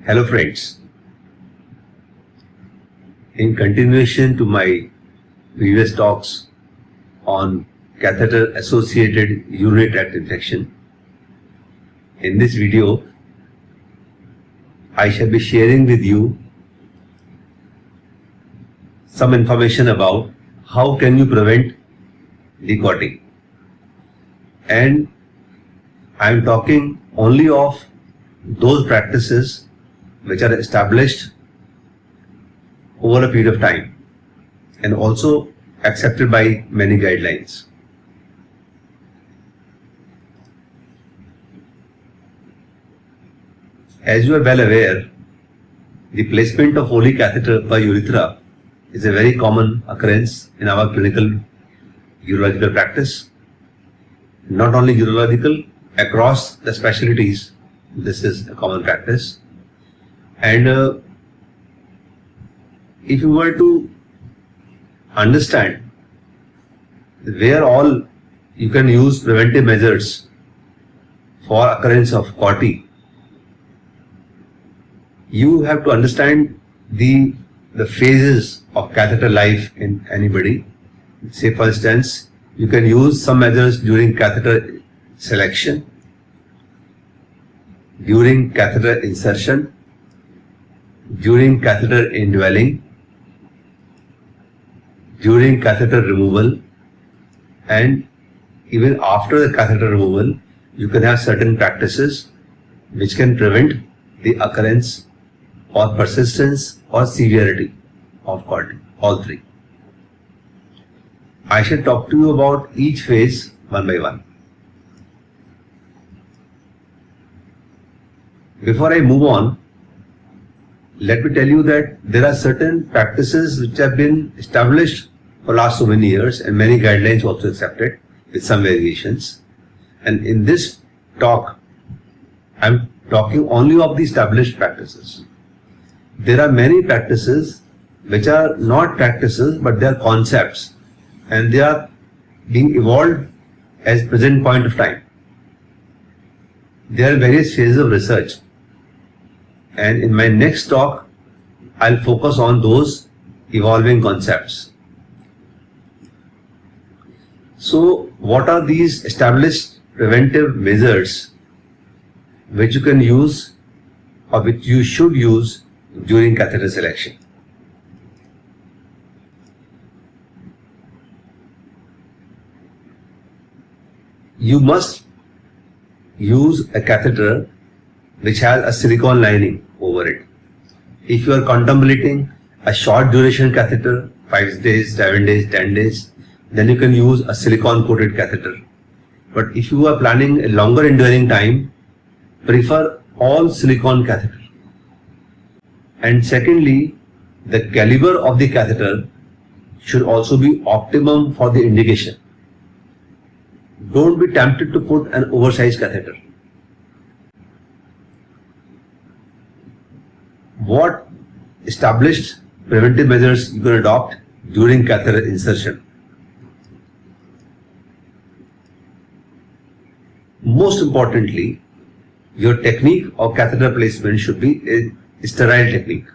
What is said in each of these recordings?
Hello friends, in continuation to my previous talks on catheter associated urinary tract infection, in this video I shall be sharing with you some information about how can you prevent the clotting, and I am talking only of those practices which are established over a period of time and also accepted by many guidelines. As you are well aware, the placement of Foley catheter per urethra is a very common occurrence in our clinical urological practice. Not only urological, across the specialties, this is a common practice. And if you were to understand where all you can use preventive measures for occurrence of COTY, you have to understand the phases of catheter life in anybody. Say for instance, you can use some measures during catheter selection, during catheter insertion, during catheter indwelling, during catheter removal, and even after the catheter removal, you can have certain practices which can prevent the occurrence or persistence or severity of COTY, all three. I shall talk to you about each phase one by one. Before I move on, let me tell you that there are certain practices which have been established for last so many years and many guidelines also accepted with some variations. And in this talk, I am talking only of the established practices. There are many practices which are not practices but they are concepts and they are being evolved as present point of time. There are various phases of research. And in my next talk, I'll focus on those evolving concepts. So, what are these established preventive measures which you can use or which you should use during catheter selection? You must use a catheter which has a silicone lining over it. If you are contemplating a short duration catheter, 5 days, 7 days, 10 days, then you can use a silicone coated catheter. But if you are planning a longer enduring time, prefer all silicone catheter. And secondly, the caliber of the catheter should also be optimum for the indication. Don't be tempted to put an oversized catheter. What established preventive measures you can adopt during catheter insertion? Most importantly, your technique of catheter placement should be a sterile technique.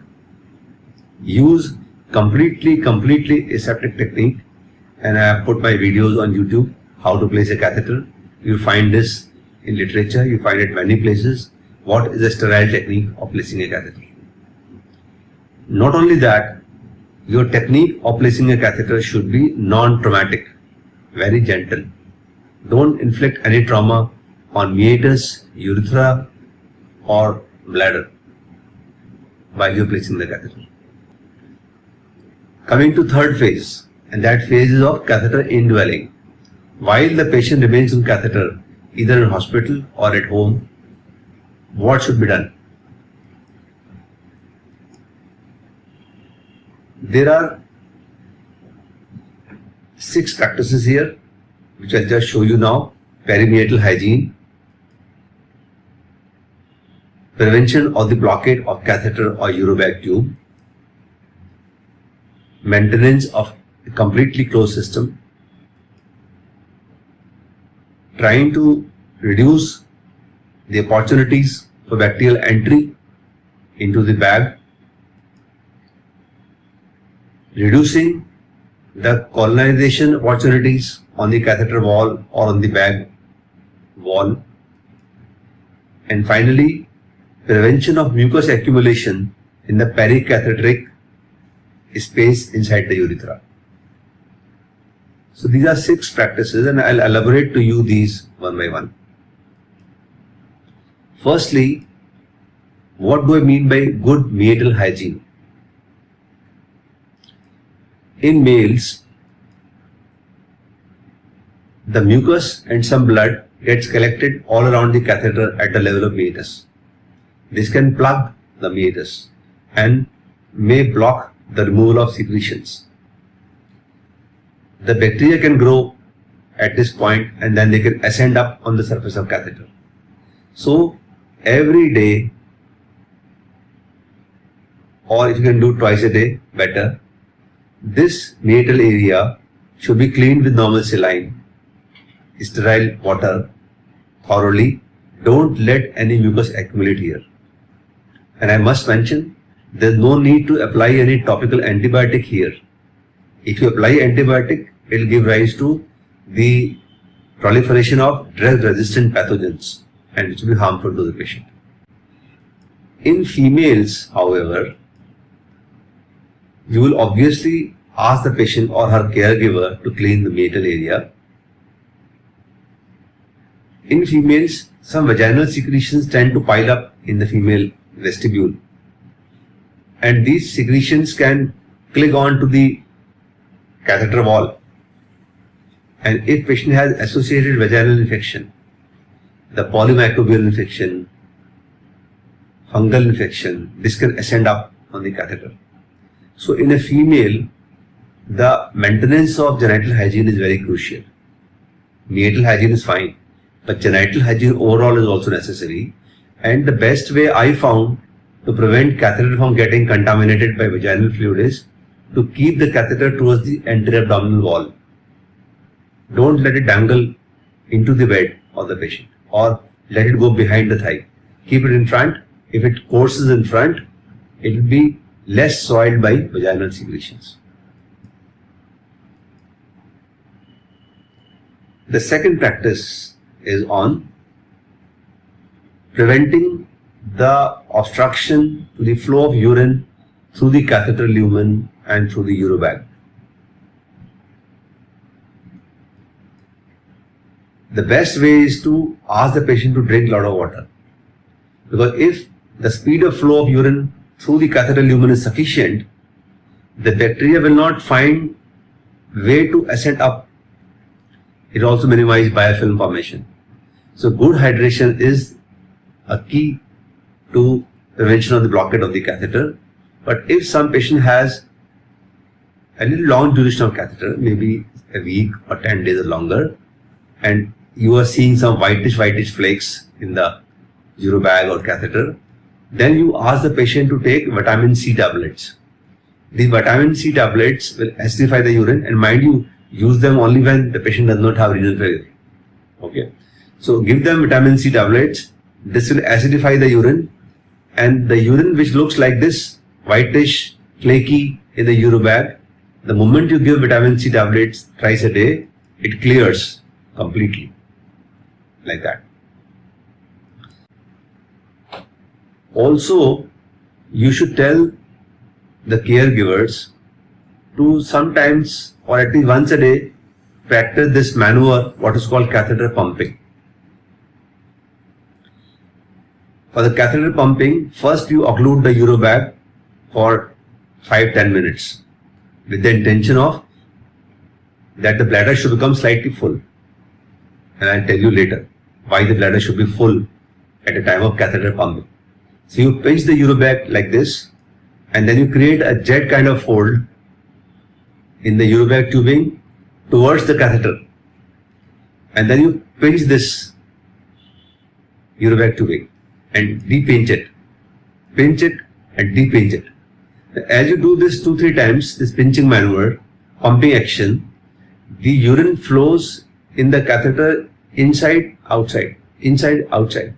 Use completely aseptic technique, and I have put my videos on YouTube how to place a catheter. You find this in literature, you find it many places. What is a sterile technique of placing a catheter? Not only that, your technique of placing a catheter should be non-traumatic, very gentle. Don't inflict any trauma on meatus, urethra or bladder while you are placing the catheter. Coming to third phase, and that phase is of catheter indwelling. While the patient remains in catheter, either in hospital or at home, what should be done? There are 6 practices here which I'll just show you now. Perinatal hygiene, prevention of the blockade of catheter or urobag tube, maintenance of a completely closed system, trying to reduce the opportunities for bacterial entry into the bag, reducing the colonization opportunities on the catheter wall or on the bag wall, and finally prevention of mucus accumulation in the pericatheteric space inside the urethra. So these are 6 practices, and I'll elaborate to you these one by one. Firstly, what do I mean by good meatal hygiene? In males, the mucus and some blood gets collected all around the catheter at the level of meatus. This can plug the meatus and may block the removal of secretions. The bacteria can grow at this point and then they can ascend up on the surface of catheter. So every day, or if you can do twice a day, better, this meatal area should be cleaned with normal saline, sterile water thoroughly. Don't let any mucus accumulate here. And I must mention, there's no need to apply any topical antibiotic here. If you apply antibiotic, it will give rise to the proliferation of drug-resistant pathogens and which will be harmful to the patient. In females, however, you will obviously ask the patient or her caregiver to clean the meatal area. In females, some vaginal secretions tend to pile up in the female vestibule, and these secretions can click on to the catheter wall, and if patient has associated vaginal infection, the polymicrobial infection, fungal infection, this can ascend up on the catheter. So in a female, the maintenance of genital hygiene is very crucial. Meatal hygiene is fine, but genital hygiene overall is also necessary. And the best way I found to prevent catheter from getting contaminated by vaginal fluid is to keep the catheter towards the anterior abdominal wall. Don't let it dangle into the bed of the patient or let it go behind the thigh. Keep it in front. If it courses in front, it will be less soiled by vaginal secretions. The second practice is on preventing the obstruction to the flow of urine through the catheter lumen and through the urobag. The best way is to ask the patient to drink a lot of water, because if the speed of flow of urine through the catheter lumen is sufficient, the bacteria will not find way to ascend up. It also minimizes biofilm formation. So good hydration is a key to prevention of the blockade of the catheter. But if some patient has a little long duration of catheter, maybe a week or 10 days or longer, and you are seeing some whitish flakes in the urobag or catheter, then you ask the patient to take vitamin C tablets. The vitamin C tablets will acidify the urine, and mind you, use them only when the patient does not have renal failure. Okay, so give them vitamin C tablets. This will acidify the urine, and the urine which looks like this, whitish, flaky in the urobag, the moment you give vitamin C tablets thrice a day, it clears completely, like that. Also, you should tell the caregivers to sometimes or at least once a day practice this maneuver, what is called catheter pumping. For the catheter pumping, first you occlude the urobag for 5-10 minutes with the intention of that the bladder should become slightly full. And I'll tell you later why the bladder should be full at the time of catheter pumping. So you pinch the urobag like this, and then you create a jet kind of fold in the urobag tubing towards the catheter, and then you pinch this urobag tubing and de-pinch it, pinch it and de-pinch it. As you do this 2-3 times, this pinching maneuver, pumping action, the urine flows in the catheter inside, outside, inside, outside.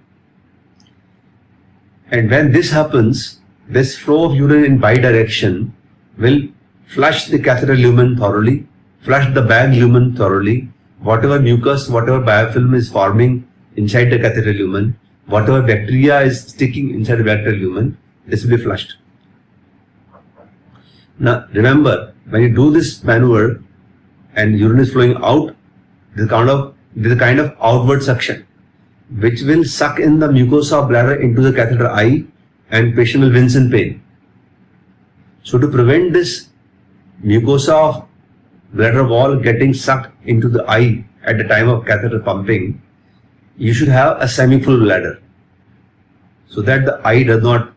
And when this happens, this flow of urine in bidirection will flush the catheter lumen thoroughly, flush the bag lumen thoroughly, whatever mucus, whatever biofilm is forming inside the catheter lumen, whatever bacteria is sticking inside the catheter lumen, this will be flushed. Now remember, when you do this maneuver and urine is flowing out, there is a kind of outward suction which will suck in the mucosa of bladder into the catheter eye, and patient will wince in pain. So to prevent this mucosa of bladder wall getting sucked into the eye at the time of catheter pumping, you should have a semi-full bladder so that the eye does not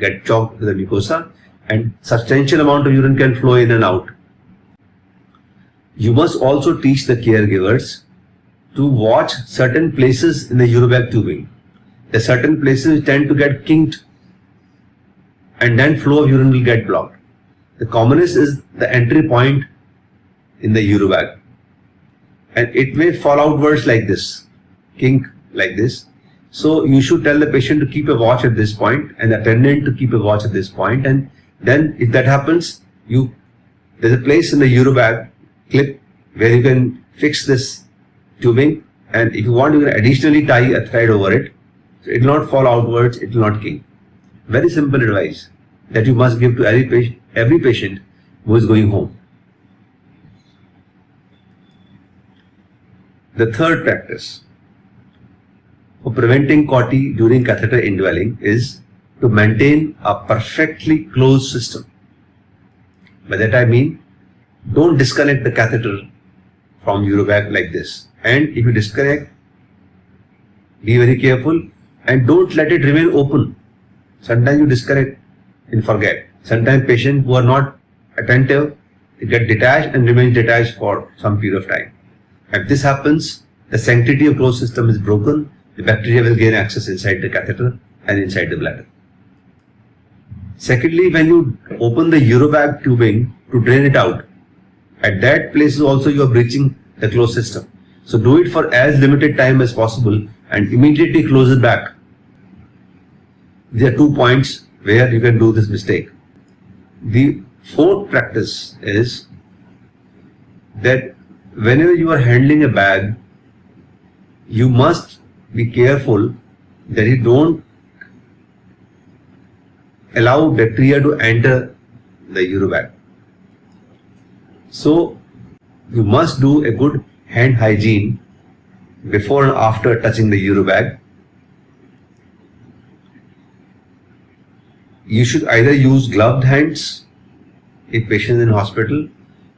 get choked with the mucosa and substantial amount of urine can flow in and out. You must also teach the caregivers to watch certain places in the urobag tubing. There are certain places which tend to get kinked and then flow of urine will get blocked. The commonest is the entry point in the urobag, and it may fall outwards like this, kink like this. So you should tell the patient to keep a watch at this point and the attendant to keep a watch at this point, and then if that happens, there's a place in the urobag clip where you can fix this tubing, and if you want, you can additionally tie a thread over it so it will not fall outwards, it will not kink. Very simple advice that you must give to every patient who is going home. The third practice for preventing COTY during catheter indwelling is to maintain a perfectly closed system. By that I mean, don't disconnect the catheter from urobag like this. And if you disconnect, be very careful and don't let it remain open. Sometimes you disconnect and forget. Sometimes patients who are not attentive, they get detached and remain detached for some period of time. If this happens, the sanctity of closed system is broken, the bacteria will gain access inside the catheter and inside the bladder. Secondly, when you open the urobag tubing to drain it out, at that place also you are breaching the closed system. So do it for as limited time as possible and immediately close it back. There are 2 points where you can do this mistake. The fourth practice is that whenever you are handling a bag, you must be careful that you don't allow bacteria to enter the urobag. So you must do a good hand hygiene before and after touching the urobag. You should either use gloved hands if patient is in hospital,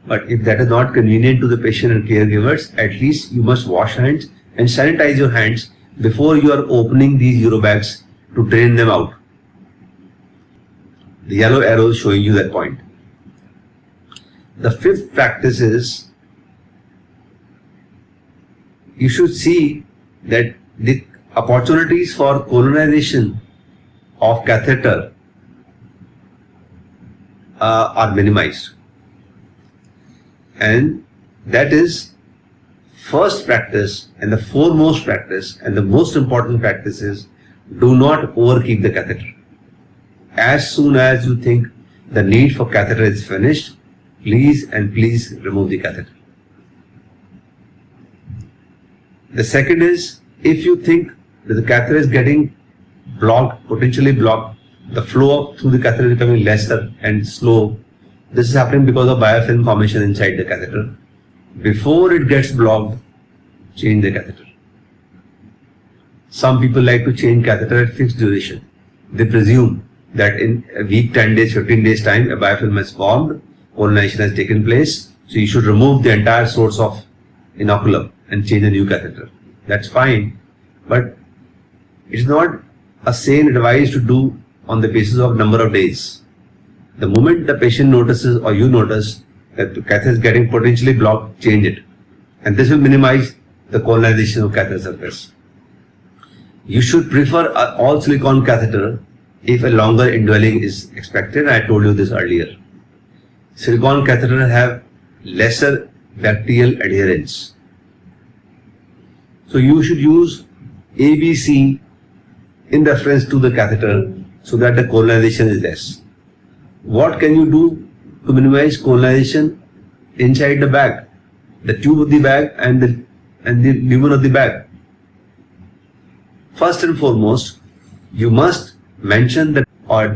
but if that is not convenient to the patient and caregivers, at least you must wash hands and sanitize your hands before you are opening these urobags to drain them out. The yellow arrow is showing you that point. The fifth practice is you should see that the opportunities for colonization of catheter are minimized, and that is first practice and the foremost practice and the most important practice is do not overkeep the catheter. As soon as you think the need for catheter is finished, please remove the catheter. The second is, if you think that the catheter is getting blocked, potentially blocked, the flow through the catheter is becoming lesser and slow. This is happening because of biofilm formation inside the catheter. Before it gets blocked, change the catheter. Some people like to change catheter at fixed duration. They presume that in a week, 10 days, 15 days time, a biofilm has formed, colonization has taken place, so you should remove the entire source of inoculum and change a new catheter. That's fine, but it's not a sane advice to do on the basis of number of days. The moment the patient notices or you notice that the catheter is getting potentially blocked, change it. And this will minimize the colonization of catheter surface. You should prefer an all silicone catheter if a longer indwelling is expected. I told you this earlier. Silicone catheters have lesser bacterial adherence. So you should use ABC in reference to the catheter so that the colonization is less. What can you do to minimize colonization inside the bag, the tube of the bag and the lumen of the bag? First and foremost, you must mention the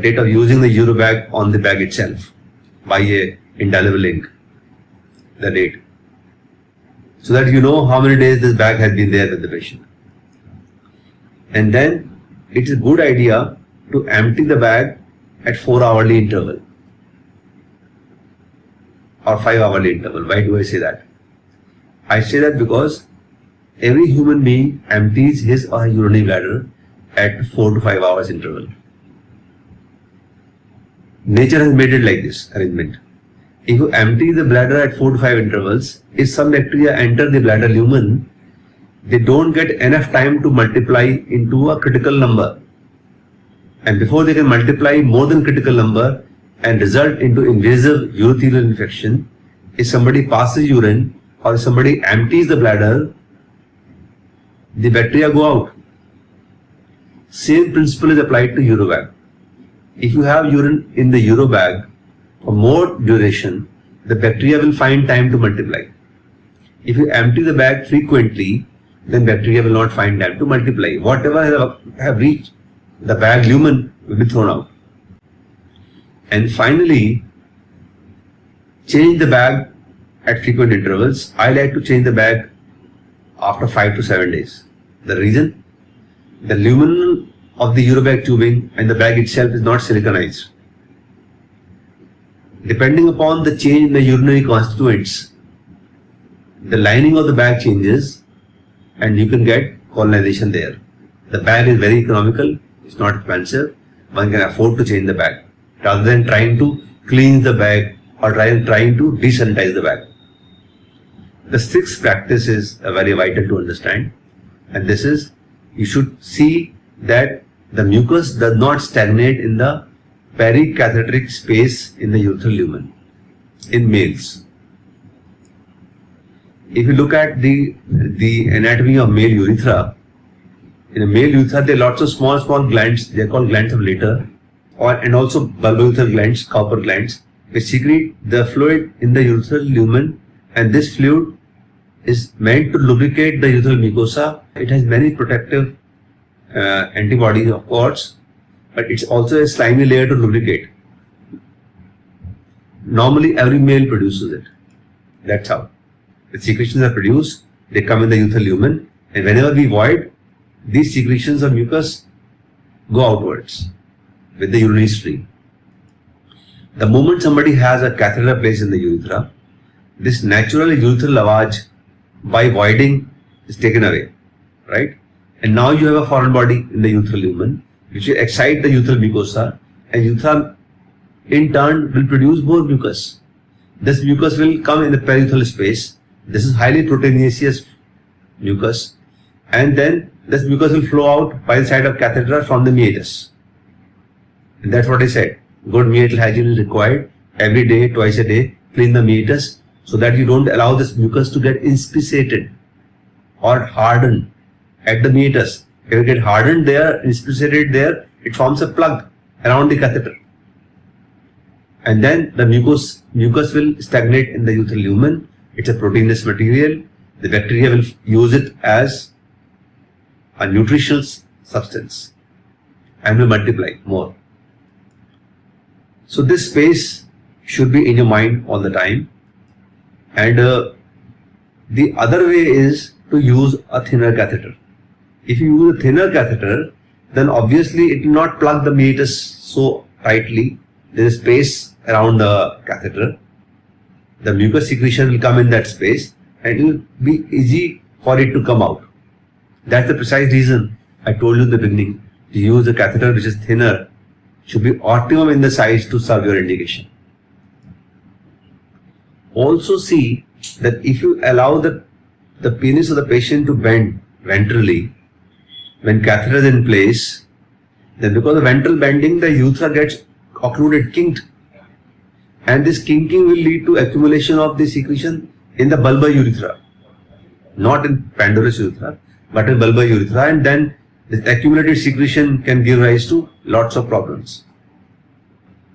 date of using the Eurobag on the bag itself by a indelible ink, the date, so that you know how many days this bag has been there with the patient. And then it is a good idea to empty the bag at 4-hourly interval or 5-hourly interval. Why do I say that? I say that because every human being empties his or her urinary bladder at 4 to 5 hours interval. Nature has made it like this arrangement. If you empty the bladder at 4 to 5 intervals, if some bacteria enter the bladder lumen, they don't get enough time to multiply into a critical number. And before they can multiply more than critical number and result into invasive urothelial infection, if somebody passes urine or if somebody empties the bladder, the bacteria go out. Same principle is applied to Eurobag. If you have urine in the Eurobag for more duration, the bacteria will find time to multiply. If you empty the bag frequently, then bacteria will not find time to multiply. Whatever have reached the bag lumen will be thrown out. And finally, change the bag at frequent intervals. I like to change the bag after 5 to 7 days. The reason? The lumen of the Eurobag tubing and the bag itself is not siliconized. Depending upon the change in the urinary constituents, the lining of the bag changes and you can get colonization there. The bag is very economical, it's not expensive, one can afford to change the bag rather than trying to clean the bag or trying to desanitize the bag. The sixth practice is very vital to understand, and this is, you should see that the mucus does not stagnate in the pericatheteric space in the urethral lumen in males. If you look at the anatomy of male urethra, in a male urethra there are lots of small glands, they are called glands of Leiter, and also bulbourethral glands, Cowper glands, which secrete the fluid in the urethral lumen, and this fluid is meant to lubricate the urethral mucosa. It has many protective antibodies, of course, but it's also a slimy layer to lubricate. Normally every male produces it. That's how. The secretions are produced, they come in the urethral lumen, and whenever we void, these secretions of mucus go outwards with the urinary stream. The moment somebody has a catheter placed in the urethra, this natural urethral lavage by voiding is taken away, right? And now you have a foreign body in the urethral lumen which will excite the urethral mucosa, and urethra in turn will produce more mucus. This mucus will come in the periurethral space. This is highly proteinaceous mucus, and then this mucus will flow out by the side of catheter from the meatus. And that's what I said. Good meatal hygiene is required every day, twice a day. Clean the meatus so that you don't allow this mucus to get inspissated or hardened at the meatus. If it gets hardened there, inspissated there, it forms a plug around the catheter. And then the mucus will stagnate in the urethral lumen. It's a proteinous material. The bacteria will use it as a nutritional substance and will multiply more. So this space should be in your mind all the time. And the other way is to use a thinner catheter. If you use a thinner catheter, then obviously it will not plug the meatus so tightly. There is space around the catheter. The mucus secretion will come in that space and it will be easy for it to come out. That's the precise reason I told you in the beginning to use a catheter which is thinner, should be optimum in the size to serve your indication. Also see that if you allow the penis of the patient to bend ventrally when catheter is in place, then because of ventral bending the urethra gets occluded, kinked, and this kinking will lead to accumulation of the secretion in the bulbar urethra, not in pandarus urethra, but in bulbar urethra, and then This accumulated secretion can give rise to lots of problems.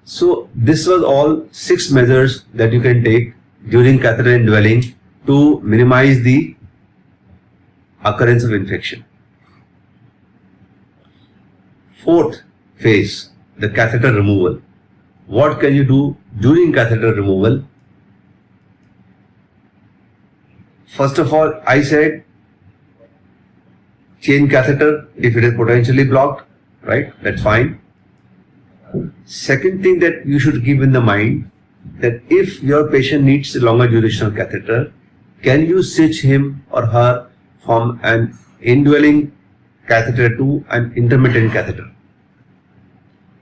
So this was all 6 measures that you can take during catheter indwelling to minimize the occurrence of infection. Fourth phase, the catheter removal. What can you do during catheter removal? First of all, I said change catheter if it is potentially blocked, right? That's fine. Second thing that you should keep in the mind, that if your patient needs a longer duration of catheter, can you switch him or her from an indwelling catheter to an intermittent catheter?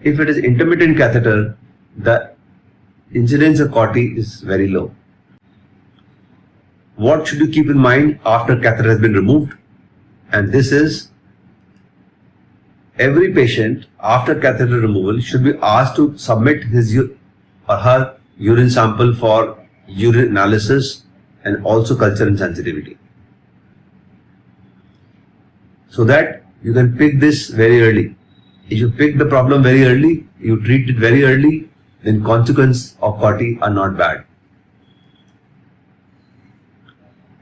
If it is intermittent catheter, the incidence of COTY is very low. What should you keep in mind after catheter has been removed? And this is, every patient after catheter removal should be asked to submit his or her urine sample for urine analysis and also culture and sensitivity, so that you can pick this very early. If you pick the problem very early, you treat it very early, then consequences of COTY are not bad.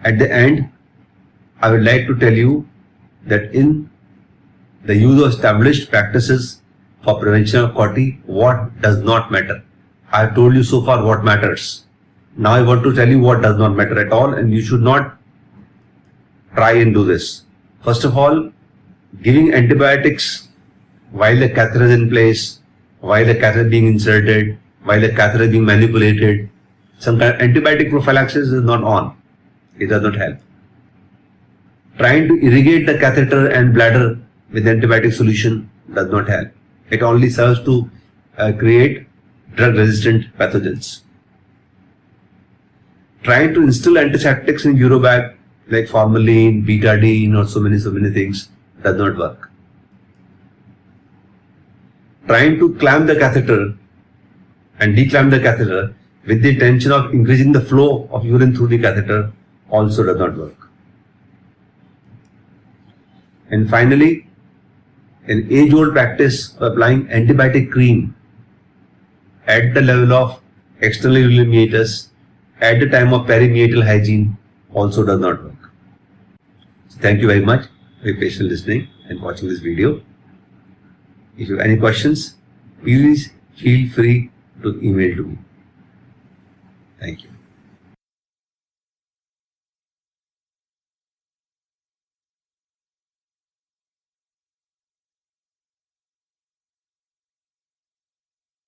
At the end, I would like to tell you that in the use of established practices for prevention of COTY, what does not matter. I have told you so far what matters. Now I want to tell you what does not matter at all, and you should not try and do this. First of all, giving antibiotics while the catheter is in place, while the catheter is being inserted, while the catheter is being manipulated, some kind of antibiotic prophylaxis is not on. It does not help. Trying to irrigate the catheter and bladder with antibiotic solution does not help. It only serves to create drug-resistant pathogens. Trying to instill antiseptics in urobag like formalin, betadine, or so many things does not work. Trying to clamp the catheter and declamp the catheter with the intention of increasing the flow of urine through the catheter also does not work. And finally, an age-old practice of applying antibiotic cream at the level of external urinary meatus at the time of perimeatal hygiene also does not work. So thank you very much for your patient listening and watching this video. If you have any questions, please feel free to email to me. Thank you.